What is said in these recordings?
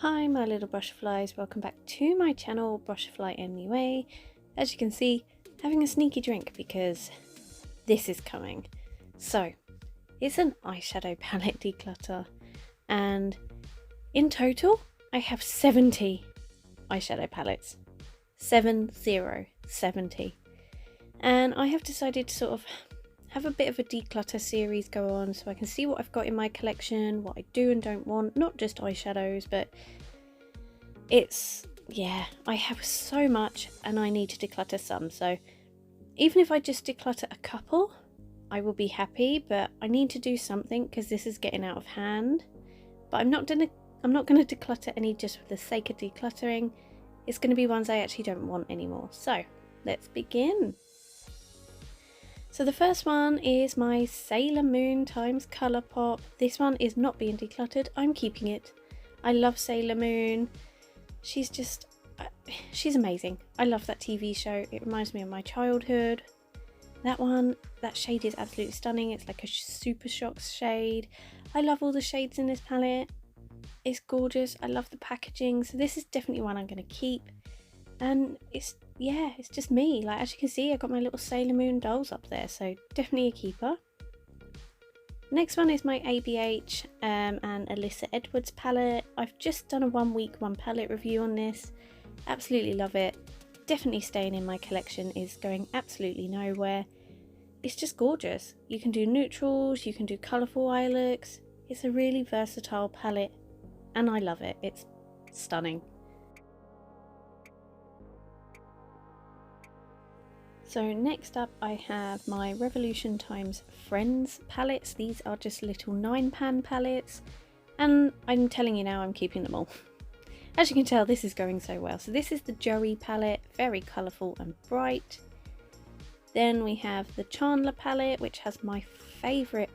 Hi my little brushflies, welcome back to my channel, Brushfly Anyway. As you can see, having a sneaky drink because this is coming. So, it's an eyeshadow palette declutter and in total I have 70 eyeshadow palettes. 70. And I have decided to sort of have a bit of a declutter series go on so I can see what I've got in my collection, what I do and don't want, not just eyeshadows, but I have so much and I need to declutter some. So even if I just declutter a couple, I will be happy, but I need to do something because this is getting out of hand. But I'm not gonna declutter any just for the sake of decluttering. It's going to be ones I actually don't want anymore. So let's begin. So the first one is my Sailor Moon times Colourpop. This one is not being decluttered, I'm keeping it. I love Sailor Moon. She's amazing. I love that TV show. It reminds me of my childhood. That shade is absolutely stunning. It's like a Super Shocks shade. I love all the shades in this palette. It's gorgeous. I love the packaging. So this is definitely one I'm going to keep. And it's just me. Like, as you can see, I've got my little Sailor Moon dolls up there, so definitely a keeper. Next one is my ABH and Alyssa Edwards palette. I've just done a 1 week 1 palette review on this. Absolutely love it. Definitely staying in my collection, is going absolutely nowhere. It's just gorgeous. You can do neutrals, you can do colourful eye looks. It's a really versatile palette and I love it. It's stunning. So next up I have my Revolution times Friends palettes. These are just little 9-pan palettes and I'm telling you now, I'm keeping them all. As you can tell, this is going so well. So this is the Joey palette, very colourful and bright. Then we have the Chandler palette, which has my favourite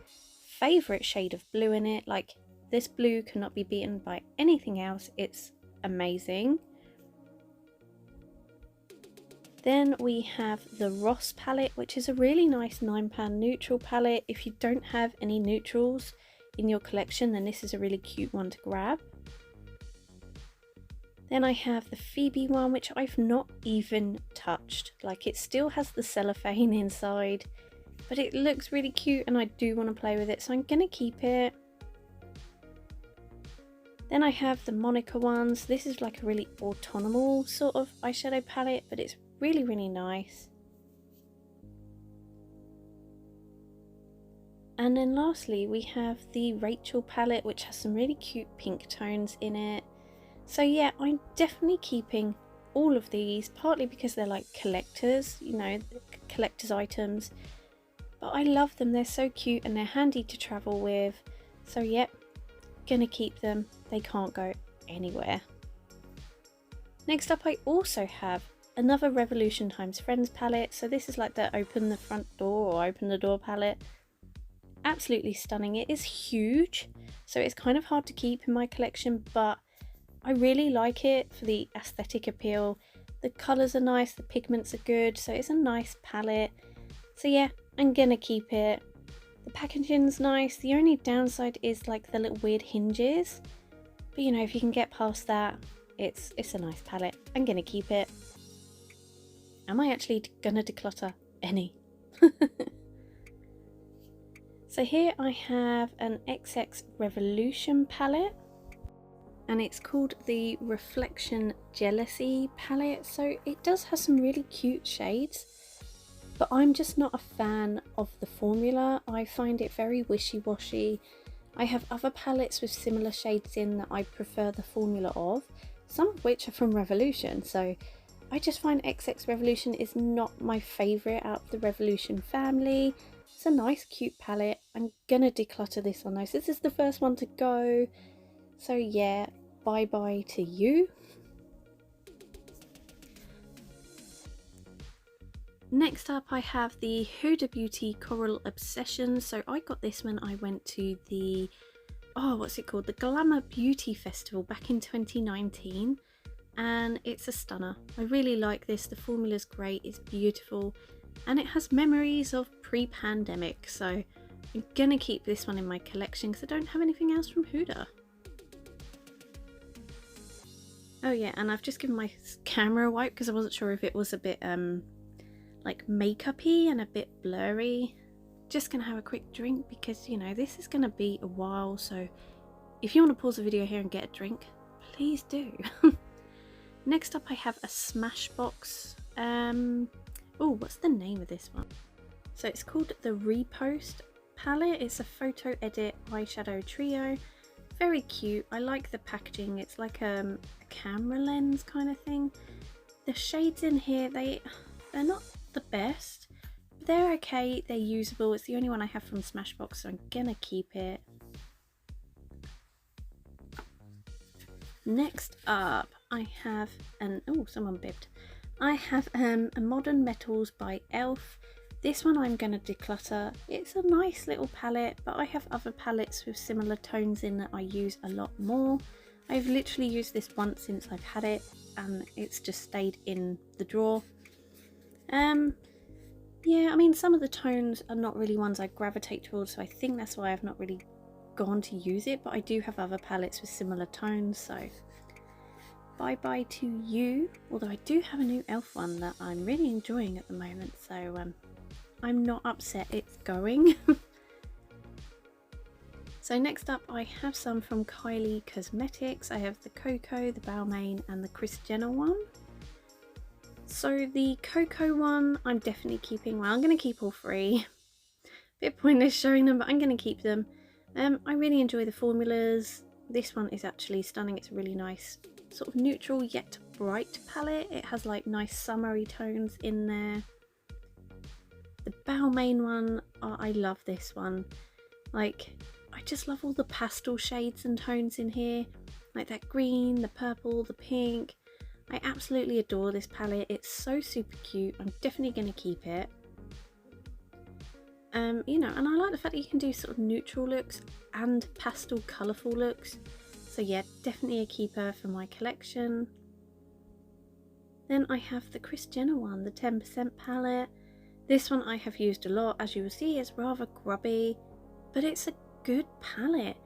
shade of blue in it. Like, this blue cannot be beaten by anything else. It's amazing. Then we have the Ross palette, which is a really nice 9-pan neutral palette. If you don't have any neutrals in your collection, then this is a really cute one to grab. Then I have the Phoebe one, which I've not even touched. Like, it still has the cellophane inside, but it looks really cute and I do want to play with it, so I'm going to keep it. Then I have the Monica ones. This is like a really autumnal sort of eyeshadow palette, but it's really, really nice. And then lastly, we have the Rachel palette, which has some really cute pink tones in it. So yeah, I'm definitely keeping all of these, partly because they're like collectors, you know, collector's items. But I love them, they're so cute and they're handy to travel with. So yep, gonna keep them, they can't go anywhere. Next up I also have another Revolution times Friends palette. So this is like the open the front door or open the door palette. Absolutely stunning. It is huge, so it's kind of hard to keep in my collection, but I really like it for the aesthetic appeal. The colours are nice, the pigments are good, so it's a nice palette. So yeah, I'm gonna keep it. The packaging's nice. The only downside is like the little weird hinges, but you know, if you can get past that, it's a nice palette. I'm gonna keep it. Am I actually gonna declutter any? So here I have an xxxx Revolution palette and it's called the Reflection Jealousy palette. So it does have some really cute shades, but I'm just not a fan of the formula. I find it very wishy-washy. I have other palettes with similar shades in that I prefer the formula of, some of which are from Revolution. So I just find xxxx Revolution is not my favourite out of the Revolution family. It's a nice cute palette. I'm gonna declutter this one though. So this is the first one to go. So yeah, bye bye to you. Next up I have the Huda Beauty Coral Obsession. So I got this when I went to the, the Glamour Beauty Festival back in 2019. And it's a stunner. I really like this. The formula's great, it's beautiful, and it has memories of pre-pandemic. So I'm gonna keep this one in my collection because I don't have anything else from Huda. Oh yeah, and I've just given my camera a wipe because I wasn't sure if it was a bit like makeup-y and a bit blurry. Just gonna have a quick drink because, you know, this is gonna be a while, so if you want to pause the video here and get a drink, please do. Next up I have a Smashbox. Oh, what's the name of this one? So it's called the Repost palette. It's a photo edit eyeshadow trio. Very cute. I like the packaging. It's like a camera lens kind of thing. The shades in here, they're not the best, but they're okay. They're usable. It's the only one I have from Smashbox, so I'm gonna keep it. Next up I have oh, someone bibbed. I have a Modern Metals by e.l.f. This one I'm going to declutter. It's a nice little palette, but I have other palettes with similar tones in that I use a lot more. I've literally used this once since I've had it, and it's just stayed in the drawer. Yeah, I mean, some of the tones are not really ones I gravitate towards, so I think that's why I've not really gone to use it, but I do have other palettes with similar tones, so bye bye to you. Although I do have a new e.l.f. one that I'm really enjoying at the moment, so I'm not upset it's going. So next up I have some from Kylie Cosmetics. I have the Cocoa, the Balmain and the Kris Jenner one. So the Cocoa one I'm definitely keeping. Well, I'm going to keep all three. Bit pointless showing them, but I'm going to keep them. I really enjoy the formulas. This one is actually stunning. It's a really nice sort of neutral yet bright palette. It has like nice summery tones in there. The Balmain one, oh, I love this one. Like, I just love all the pastel shades and tones in here. Like that green, the purple, the pink. I absolutely adore this palette. It's so super cute. I'm definitely going to keep it. You know, and I like the fact that you can do sort of neutral looks and pastel colourful looks. So yeah, definitely a keeper for my collection. Then I have the Kris Jenner one, the 10% palette. This one I have used a lot. As you will see, it's rather grubby, but it's a good palette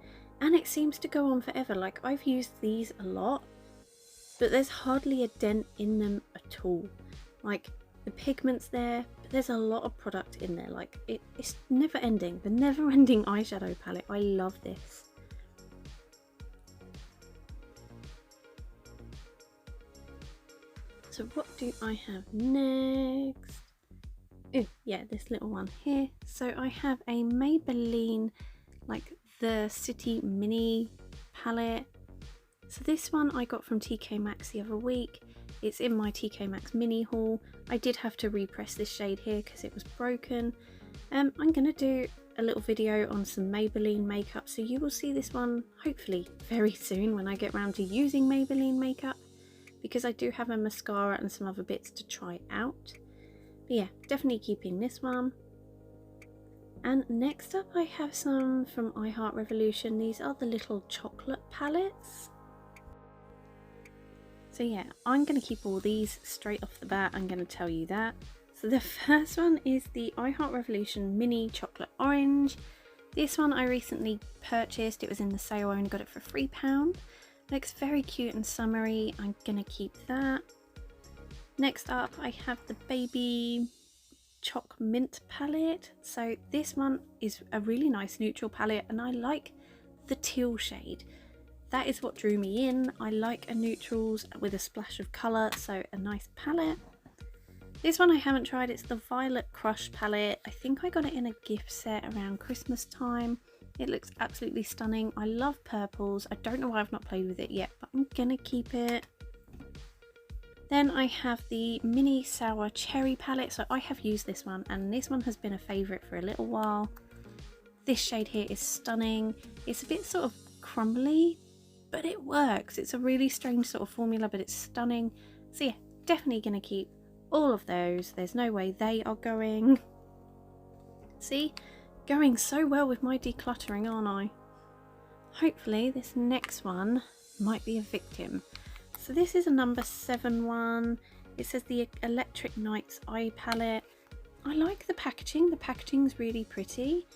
and it seems to go on forever. Like, I've used these a lot, but there's hardly a dent in them at all. Like, the pigment's there, but there's a lot of product in there. Like, it's never ending. The never ending eyeshadow palette. I love this. So what do I have next? Oh yeah, this little one here. So I have a Maybelline, like the City Mini palette. So this one I got from TK Maxx the other week. It's in my TK Maxx mini haul. I did have to repress this shade here because it was broken. I'm going to do a little video on some Maybelline makeup, so you will see this one hopefully very soon when I get around to using Maybelline makeup, because I do have a mascara and some other bits to try out. But yeah, definitely keeping this one. And next up I have some from I Heart Revolution. These are the little chocolate palettes. So yeah, I'm going to keep all these straight off the bat. I'm going to tell you that. So the first one is the I Heart Revolution Mini Chocolate Orange. This one I recently purchased. It was in the sale. I only got it for £3. Looks very cute and summery. I'm going to keep that. Next up I have the Baby Choc Mint palette. So this one is a really nice neutral palette and I like the teal shade. That is what drew me in. I like a neutrals with a splash of colour, so a nice palette. This one I haven't tried. It's the Violet Crush palette. I think I got it in a gift set around Christmas time. It looks absolutely stunning. I love purples. I don't know why I've not played with it yet, but I'm gonna keep it. Then I have the Mini Sour Cherry palette. So I have used this one and this one has been a favourite for a little while. This shade here is stunning. It's a bit sort of crumbly, but it works. It's a really strange sort of formula, but it's stunning. So yeah, definitely gonna keep all of those. There's no way they are going. See, going so well with my decluttering, aren't I? Hopefully this next one might be a victim. So this is a number 7 one. It says the Electric Nights Eye Palette. I like the packaging. The packaging's really pretty.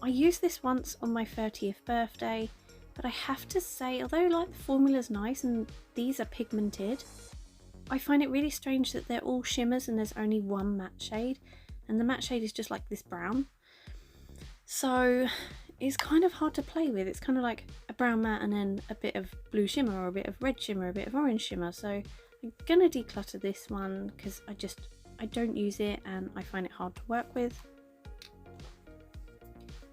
I used this once on my 30th birthday But I have to say, although like the formula's nice and these are pigmented, I find it really strange that they're all shimmers and there's only one matte shade, and the matte shade is just like this brown. So it's kind of hard to play with. It's kind of like a brown matte and then a bit of blue shimmer or a bit of red shimmer, a bit of orange shimmer. So I'm gonna declutter this one because I don't use it and I find it hard to work with.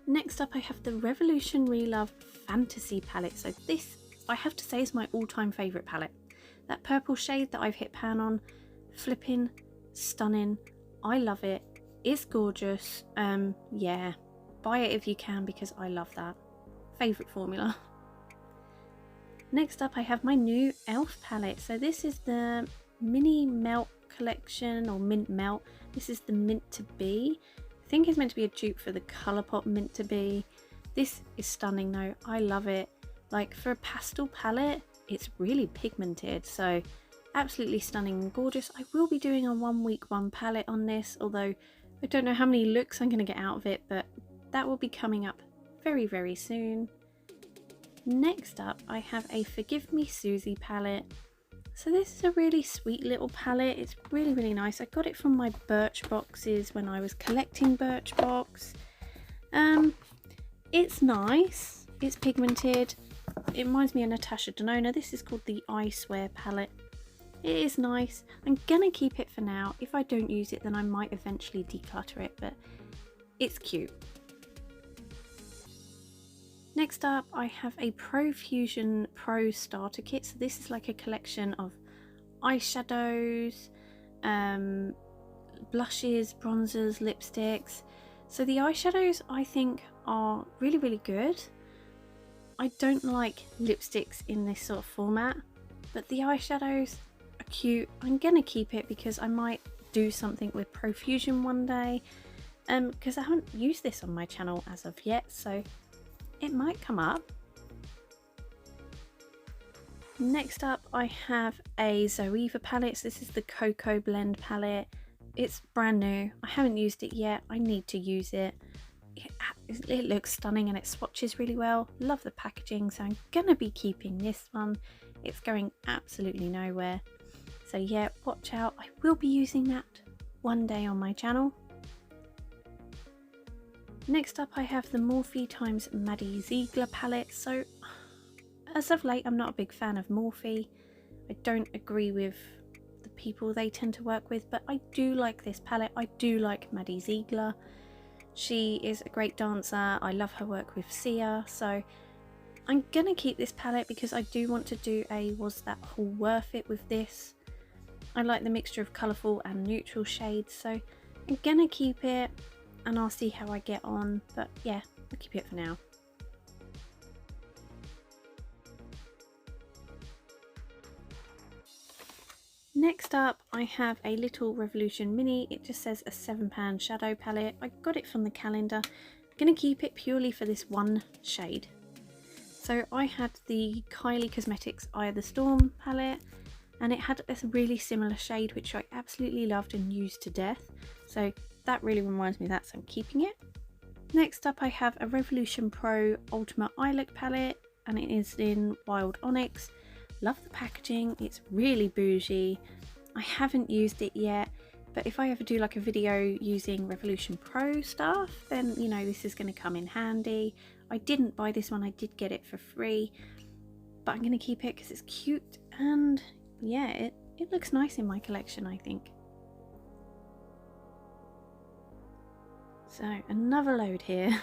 Next up I have the Revolutionary Love Fantasy palette. So this, I have to say, is my all-time favourite palette. That purple shade that I've hit pan on, flipping stunning. I love it. It's gorgeous. Yeah, buy it if you can because I love that. Favourite formula. Next up I have my new e.l.f. palette. So this is the Mini Melt collection, or Mint Melt. This is the Mint to Be. I think it's meant to be a dupe for the Colourpop Mint to Be. This is stunning though. I love it. Like, for a pastel palette, it's really pigmented, so absolutely stunning and gorgeous. I will be doing a 1 week 1 palette on this, although I don't know how many looks I'm going to get out of it, but that will be coming up very, very soon. Next up I have a Forgive Me Susie palette. So this is a really sweet little palette. It's really, really nice. I got it from my Birch boxes when I was collecting Birchbox. It's nice. It's pigmented. It reminds me of Natasha Denona. This is called the I Swear palette. It is nice. I'm gonna keep it for now. If I don't use it, then I might eventually declutter it, but it's cute. Next up I have a Profusion Pro starter kit. So this is like a collection of eyeshadows, blushes, bronzers, lipsticks. So the eyeshadows I think are really, really good. I don't like lipsticks in this sort of format, but the eyeshadows are cute. I'm gonna keep it because I might do something with Profusion one day, because I haven't used this on my channel as of yet, so it might come up. Next up I have a Zoeva palette. So this is the Cocoa Blend palette. It's brand new. I haven't used it yet. I need to use it. It looks stunning and it swatches really well. Love the packaging, so I'm gonna be keeping this one. It's going absolutely nowhere. So yeah, watch out. I will be using that one day on my channel. Next up I have the Morphe x Maddie Ziegler palette. So as of late I'm not a big fan of Morphe. I don't agree with the people they tend to work with, but I do like this palette. I do like Maddie Ziegler. She is a great dancer. I love her work with Sia, so I'm gonna keep this palette because I do want to do a was that haul worth it with this. I like the mixture of colourful and neutral shades, so I'm gonna keep it and I'll see how I get on, but yeah, I'll keep it for now. Next up I have a little Revolution Mini. It just says a £7 shadow palette. I got it from the calendar. I'm going to keep it purely for this one shade. So I had the Kylie Cosmetics Eye of the Storm palette, and it had a really similar shade which I absolutely loved and used to death. So that really reminds me of that, so I'm keeping it. Next up I have a Revolution Pro Ultimate Eye Look palette, and it is in Wild Onyx. Love the packaging, it's really bougie. I haven't used it yet, but if I ever do like a video using Revolution Pro stuff, then you know this is going to come in handy. I didn't buy this one, I did get it for free, but I'm going to keep it because it's cute and yeah, it looks nice in my collection, I think. So another load here.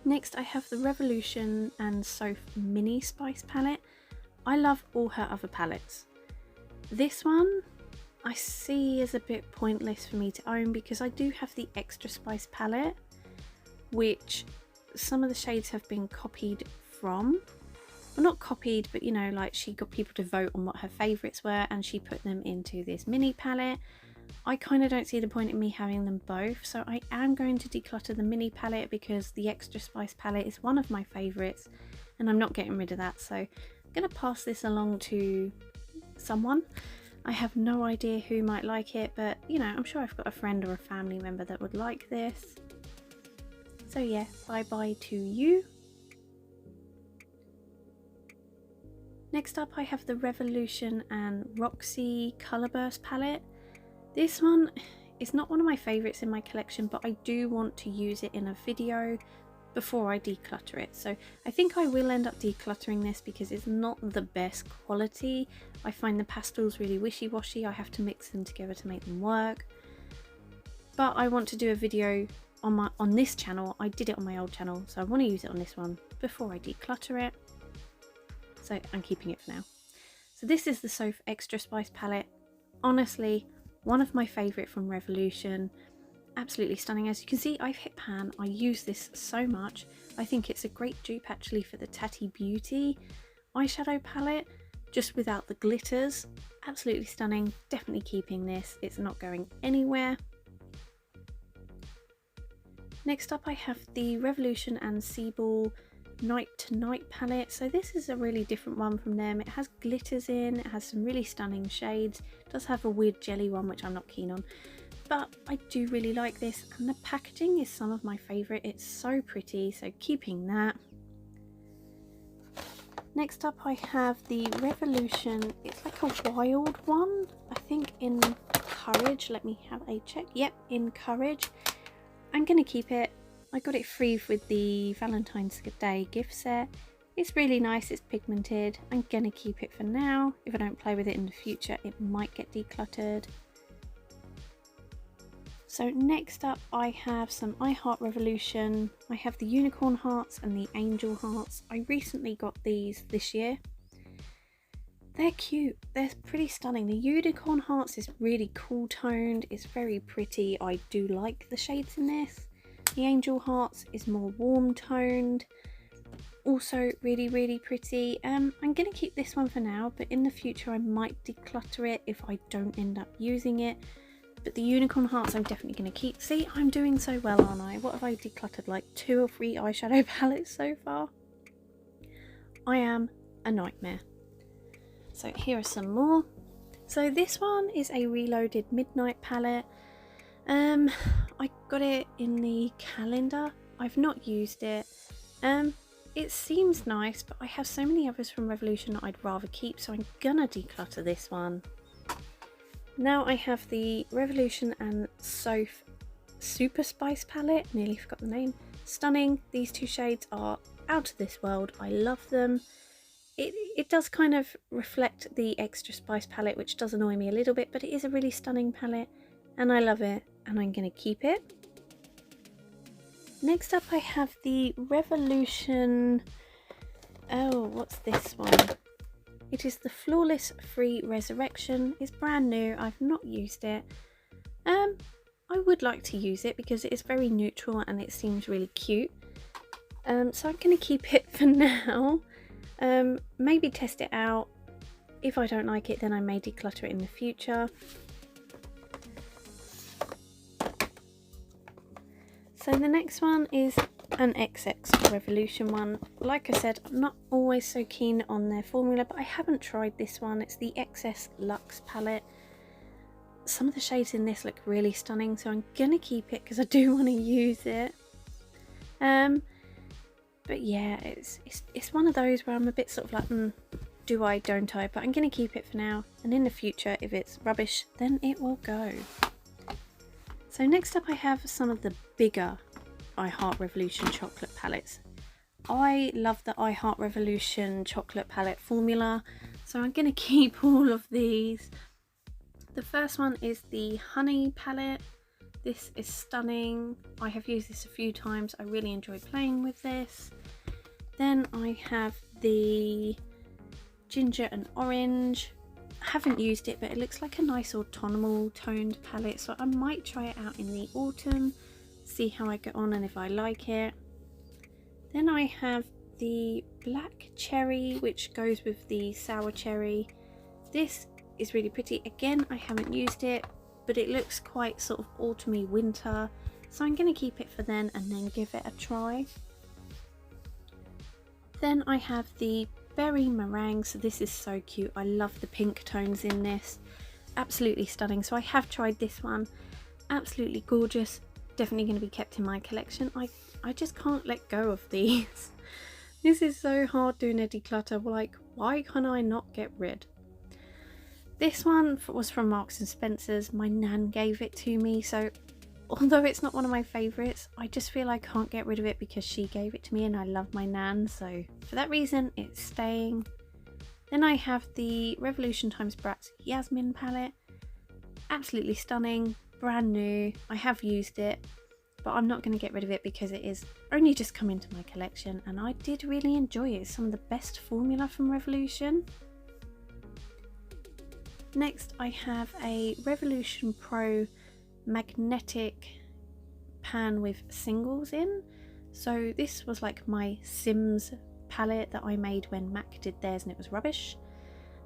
Next I have the Revolution and Soph Mini Spice palette. I love all her other palettes. This one I see as a bit pointless for me to own because I do have the Extra Spice palette, which some of the shades have been copied from. Well, not copied, but you know, like she got people to vote on what her favourites were and she put them into this mini palette. I kind of don't see the point in me having them both, so I am going to declutter the mini palette because the Extra Spice palette is one of my favourites and I'm not getting rid of that, so I'm going to pass this along to someone. I have no idea who might like it, but you know, I'm sure I've got a friend or a family member that would like this. So yeah, bye bye to you. Next up I have the Revolution and Roxy Colourburst palette. This one is not one of my favourites in my collection, but I do want to use it in a video before I declutter it. So I think I will end up decluttering this because it's not the best quality. I find the pastels really wishy-washy. I have to mix them together to make them work. But I want to do a video on this channel. I did it on my old channel, so I want to use it on this one before I declutter it. So I'm keeping it for now. So this is the Soph Extra Spice palette. Honestly, one of my favourite from Revolution. Absolutely stunning. As you can see, I've hit pan. I use this so much. I think it's a great dupe actually for the Tatty Beauty eyeshadow palette, just without the glitters. Absolutely stunning. Definitely keeping this. It's not going anywhere. Next up I have the Revolution and Seaball Night to Night palette. So this is a really different one from them. It has glitters in, it has some really stunning shades. It does have a weird jelly one which I'm not keen on, but I do really like this, and the packaging is some of my favourite. It's so pretty, so keeping that. Next up I have the Revolution, it's like a wild one, I think in Courage. Let me have a check. Yep, in Courage. I'm going to keep it. I got it free with the Valentine's Day gift set. It's really nice, it's pigmented. I'm going to keep it for now. If I don't play with it in the future, it might get decluttered. So next up I have some I Heart Revolution. I have the Unicorn Hearts and the Angel Hearts. I recently got these this year. They're cute, they're pretty stunning. The Unicorn Hearts is really cool toned, it's very pretty. I do like the shades in this. The Angel Hearts is more warm toned, also really pretty. I'm going to keep this one for now, but in the future I might declutter it if I don't end up using it. But the Unicorn Hearts I'm definitely going to keep. See, I'm doing so well, aren't I? What have I decluttered? Like 2 or 3 eyeshadow palettes so far? I am a nightmare. So here are some more. So this one is a Reloaded Midnight palette. I got it in the calendar. I've not used it. It seems nice, but I have so many others from Revolution that I'd rather keep, so I'm gonna declutter this one. Now I have the Revolution and Soph Super Spice palette. Nearly forgot the name. Stunning. These 2 shades are out of this world. I love them. It does kind of reflect the Extra Spice palette, which does annoy me a little bit, but it is a really stunning palette and I love it, and I'm going to keep it. Next up I have the Revolution, oh, what's this one? It is the Flawless Free Resurrection. It's brand new, I've not used it. I would like to use it because it is very neutral and it seems really cute. So I'm going to keep it for now. Maybe test it out. If I don't like it, then I may declutter it in the future. So the next one is an xxxx Revolution one. Like I said, I'm not always so keen on their formula, but I haven't tried this one. It's the XS Luxe palette. Some of the shades in this look really stunning, so I'm gonna keep it because I do want to use it. But yeah, it's one of those where I'm a bit sort of like, do I, don't I? But I'm gonna keep it for now, and in the future, if it's rubbish, then it will go. So next up I have some of the bigger I Heart Revolution chocolate palettes. I love the I Heart Revolution chocolate palette formula, so I'm going to keep all of these. The first one is the Honey palette. This is stunning. I have used this a few times. I really enjoy playing with this. Then I have the Ginger and Orange. I haven't used it, but it looks like a nice autumnal toned palette, so I might try it out in the autumn, see how I get on and if I like it. Then I have the Black Cherry, which goes with the Sour Cherry. This is really pretty. Again, I haven't used it, but it looks quite sort of autumny winter, so I'm going to keep it for then and then give it a try. Then I have the Berry Meringue. So this is so cute. I love the pink tones in this. Absolutely stunning. So I have tried this one. Absolutely gorgeous. Definitely going to be kept in my collection. I just can't let go of these. This is so hard doing a declutter. Like, Why can I not get rid? This one was from Marks and Spencer's. My nan gave it to me, so although it's not one of my favourites, I just feel I can't get rid of it because she gave it to me and I love my nan, so for that reason it's staying. Then I have the Revolution x Bratz Yasmin palette. Absolutely stunning, brand new. I have used it, but I'm not going to get rid of it because it is only just come into my collection and I did really enjoy it. It's some of the best formula from Revolution. Next I have a Revolution Pro magnetic pan with singles in. So this was like my Sims palette that I made when MAC did theirs and it was rubbish.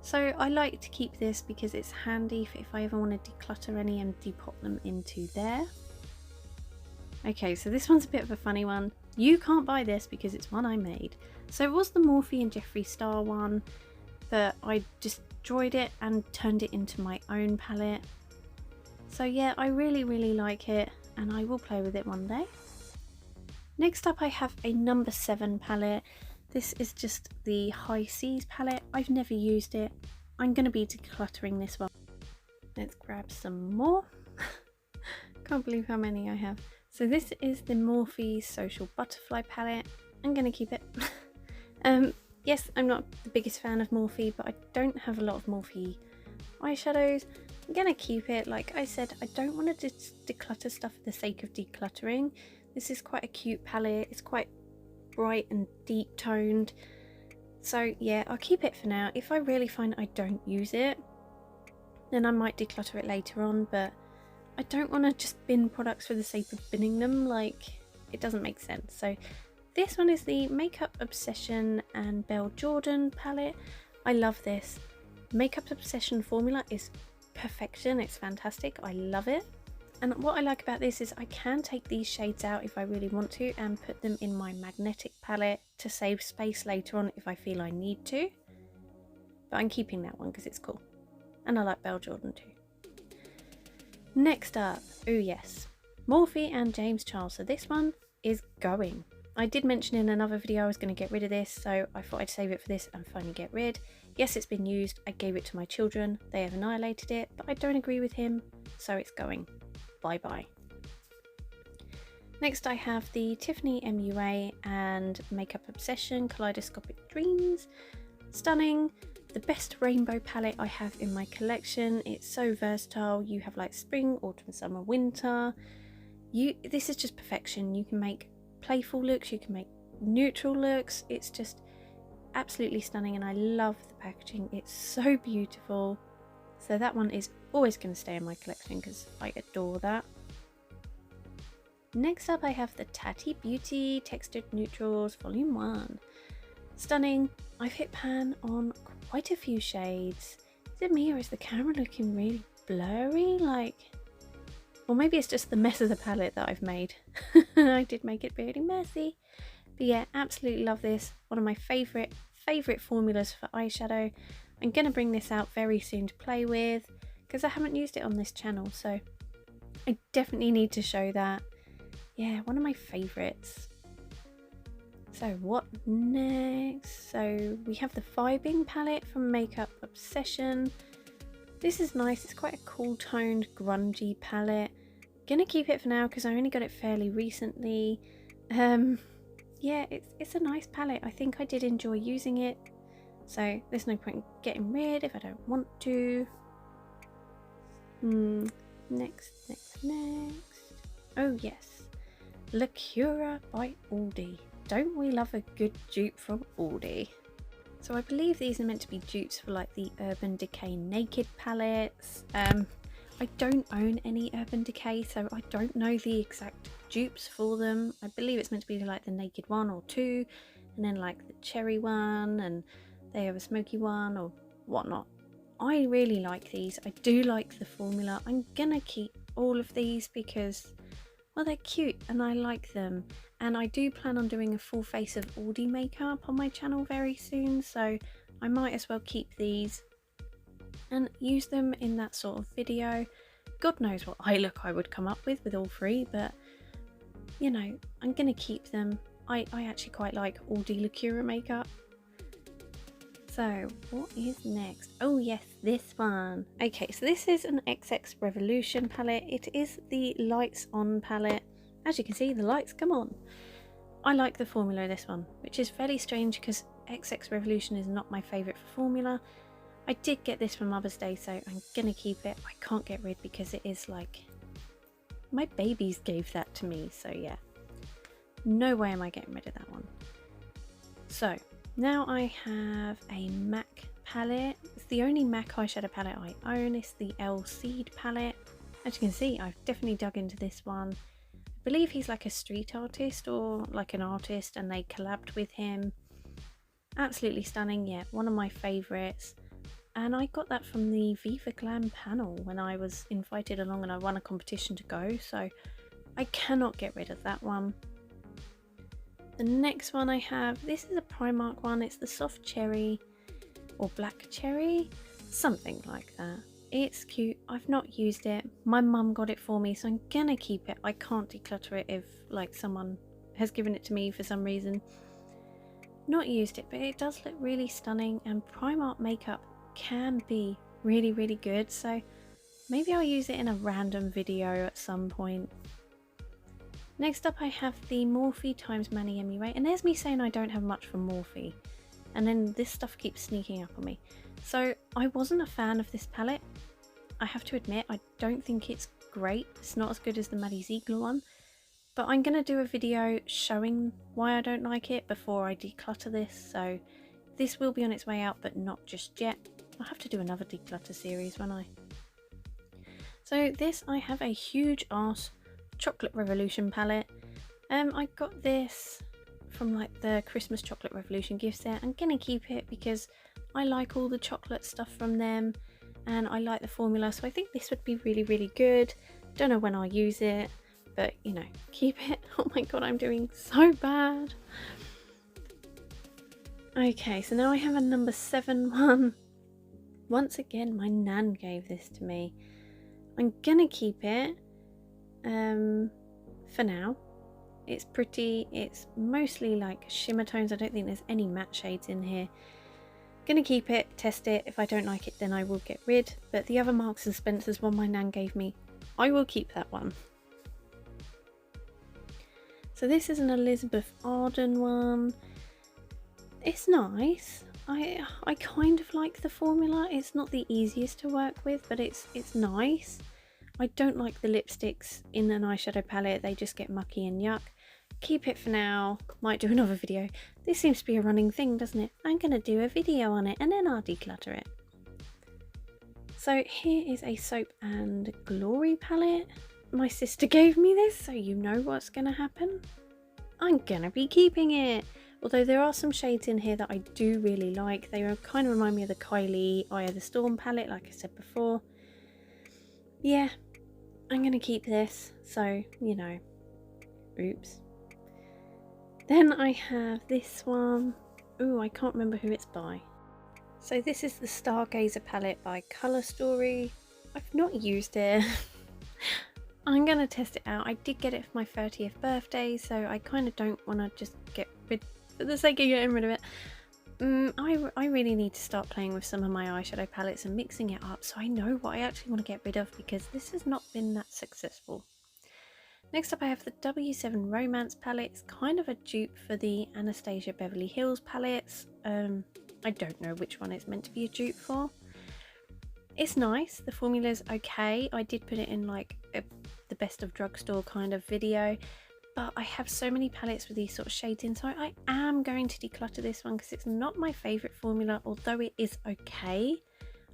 So I like to keep this because it's handy if I ever want to declutter any and depot them into there. Okay, so this one's a bit of a funny one. You can't buy this because it's one I made. So it was the Morphe and Jeffree Star one, but I destroyed it and turned it into my own palette. So yeah, I really like it and I will play with it one day. Next up I have a number 7 palette. This is just the High Seas palette. I've never used it. I'm going to be decluttering this one. Let's grab some more. Can't believe how many I have. So this is the Morphe Social Butterfly palette. I'm going to keep it. Yes, I'm not the biggest fan of Morphe, but I don't have a lot of Morphe eyeshadows. I'm going to keep it. Like I said, I don't want to declutter stuff for the sake of decluttering. This is quite a cute palette. It's quite bright and deep toned, so yeah, I'll keep it for now. If I really find I don't use it, then I might declutter it later on, but I don't want to just bin products for the sake of binning them. Like, it doesn't make sense. So this one is the Makeup Obsession and Belle Jordan palette. I love this. Makeup Obsession formula is perfection. It's fantastic. I love it. And what I like about this is I can take these shades out if I really want to and put them in my magnetic palette to save space later on if I feel I need to. But I'm keeping that one because it's cool. And I like Belle Jordan too. Next up, oh yes, Morphe and James Charles. So this one is going. I did mention in another video I was going to get rid of this, so I thought I'd save it for this and finally get rid. Yes, it's been used. I gave it to my children. They have annihilated it, but I don't agree with him, so it's going. Bye bye. Next I have the Tiffany MUA and Makeup Obsession Kaleidoscopic Dreams. Stunning. The best rainbow palette I have in my collection. It's so versatile. You have like spring, autumn, summer, winter. This is just perfection. You can make playful looks, you can make neutral looks. It's just absolutely stunning and I love the packaging. It's so beautiful. So that one is always going to stay in my collection because I adore that. Next up I have the Tati Beauty Textured Neutrals Volume 1. Stunning. I've hit pan on quite a few shades. Is it me or is the camera looking really blurry? Like, or maybe it's just the mess of the palette that I've made. I did make it really messy. But yeah, absolutely love this. One of my favourite formulas for eyeshadow. I'm going to bring this out very soon to play with because I haven't used it on this channel, so I definitely need to show that. Yeah, one of my favourites. So what next? So we have the Vibing palette from Makeup Obsession. This is nice. It's quite a cool toned grungy palette. Gonna keep it for now because I only got it fairly recently. Yeah, it's a nice palette. I think I did enjoy using it. So there's no point in getting rid if I don't want to. Next. Oh yes, Lacura by Aldi. Don't we love a good dupe from Aldi? So I believe these are meant to be dupes for like the Urban Decay Naked palettes. I don't own any Urban Decay, so I don't know the exact dupes for them. I believe it's meant to be like the Naked 1 or 2, and then like the Cherry one, and they have a smoky one or whatnot. I really like these. I do like the formula. I'm gonna keep all of these because, well, they're cute and I like them. And I do plan on doing a full face of Aldi makeup on my channel very soon, so I might as well keep these and use them in that sort of video. God knows what eye look I would come up with all three, but you know, I'm gonna keep them. I actually quite like Aldi Lacura makeup. So what is next? Oh yes, this one. Okay, so this is an XX Revolution palette. It is the lights on palette. As you can see, the lights come on. I like the formula of this one, which is fairly strange because XX Revolution is not my favourite for formula. I did get this for Mother's Day, so I'm gonna keep it. I can't get rid because it is like, my babies gave that to me, so yeah. No way am I getting rid of that one. So now I have a MAC palette. It's the only MAC eyeshadow palette I own. It's the L Seed palette. As you can see, I've definitely dug into this one. I believe he's like a street artist or like an artist, and they collabed with him. Absolutely stunning. Yeah, one of my favourites. And I got that from the Viva Glam panel when I was invited along and I won a competition to go. So I cannot get rid of that one. The next one I have, this is a Primark one. It's the soft cherry or black cherry, something like that. It's cute. I've not used it. My mum got it for me, so I'm gonna keep it. I can't declutter it if like someone has given it to me for some reason. Not used it, but it does look really stunning, and Primark makeup can be really, really good. So maybe I'll use it in a random video at some point. Next up I have the Morphe times Manny MUA, and there's me saying I don't have much from Morphe, and then this stuff keeps sneaking up on me. So I wasn't a fan of this palette. I have to admit, I don't think it's great. It's not as good as the Maddie Ziegler one, but I'm going to do a video showing why I don't like it before I declutter this, so this will be on its way out, but not just yet. I'll have to do another declutter series, won't I? So this, I have a huge ass Chocolate Revolution palette. I got this from like the Christmas Chocolate Revolution gift set. I'm gonna keep it because I like all the chocolate stuff from them and I like the formula, so I think this would be really, really good. Don't know when I'll use it, but you know, keep it. Oh my god, I'm doing so bad. Okay, so now I have a number 7 one. Once again, my nan gave this to me. I'm gonna keep it for now. It's pretty. It's mostly like shimmer tones. I don't think there's any matte shades in here. Gonna keep it, test it. If I don't like it, then I will get rid. But the other Marks and Spencer's one my nan gave me, I will keep that one. So this is an Elizabeth Arden one. It's nice. I kind of like the formula. It's not the easiest to work with, but it's nice. I don't like the lipsticks in an eyeshadow palette. They just get mucky and yuck. Keep it for now. Might do another video. This seems to be a running thing, doesn't it? I'm going to do a video on it and then I'll declutter it. So here is a Soap and Glory palette. My sister gave me this, so you know what's going to happen. I'm going to be keeping it. Although there are some shades in here that I do really like. They kind of remind me of the Kylie Eye of the Storm palette, like I said before. Yeah, I'm going to keep this, so, you know, oops. Then I have this one. Ooh, I can't remember who it's by. So this is the Stargazer palette by Colour Story. I've not used it. I'm going to test it out. I did get it for my 30th birthday, so I kind of don't want to just get rid, for the sake of getting rid of it. I really need to start playing with some of my eyeshadow palettes and mixing it up so I know what I actually want to get rid of, because this has not been that successful. Next up I have the W7 Romance palette. It's kind of a dupe for the Anastasia Beverly Hills palettes. I don't know which one it's meant to be a dupe for. It's nice, the formula's okay. I did put it in like the best of drugstore kind of video, but I have so many palettes with these sort of shades in, so I am going to declutter this one because it's not my favourite formula, although it is okay.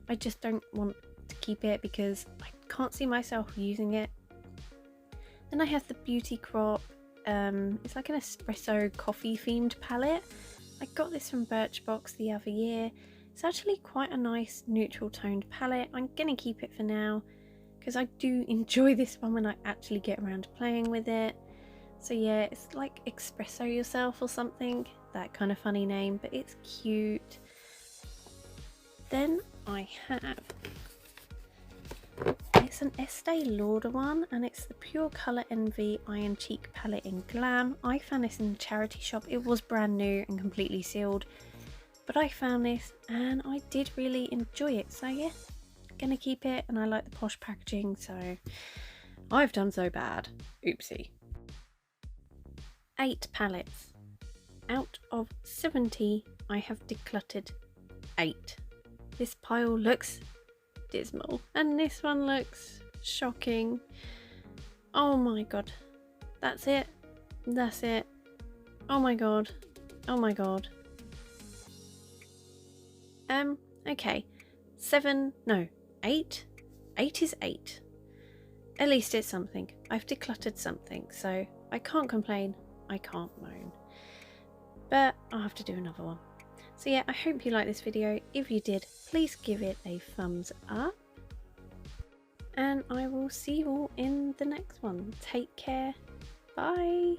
I just don't want to keep it because I can't see myself using it. Then I have the Beauty Crop. It's like an espresso coffee themed palette. I got this from Birchbox the other year. It's actually quite a nice neutral toned palette. I'm going to keep it for now because I do enjoy this one when I actually get around to playing with it. So yeah, it's like Espresso Yourself or something, that kind of funny name, but it's cute. Then I have, it's an Estee Lauder one, and it's the Pure Colour Envy Iron Cheek palette in Glam. I found this in the charity shop. It was brand new and completely sealed. But I found this and I did really enjoy it, so yeah, gonna keep it, and I like the posh packaging, so I've done so bad. Oopsie. 8 palettes. Out of 70, I have decluttered 8. This pile looks dismal, and this one looks shocking. Oh my god. That's it. That's it. Oh my god. Oh my god. Okay. 7, no, 8? 8 is 8. At least it's something. I've decluttered something, so I can't complain. I can't moan. But I'll have to do another one. So yeah, I hope you liked this video. If you did, please give it a thumbs up. And I will see you all in the next one. Take care. Bye.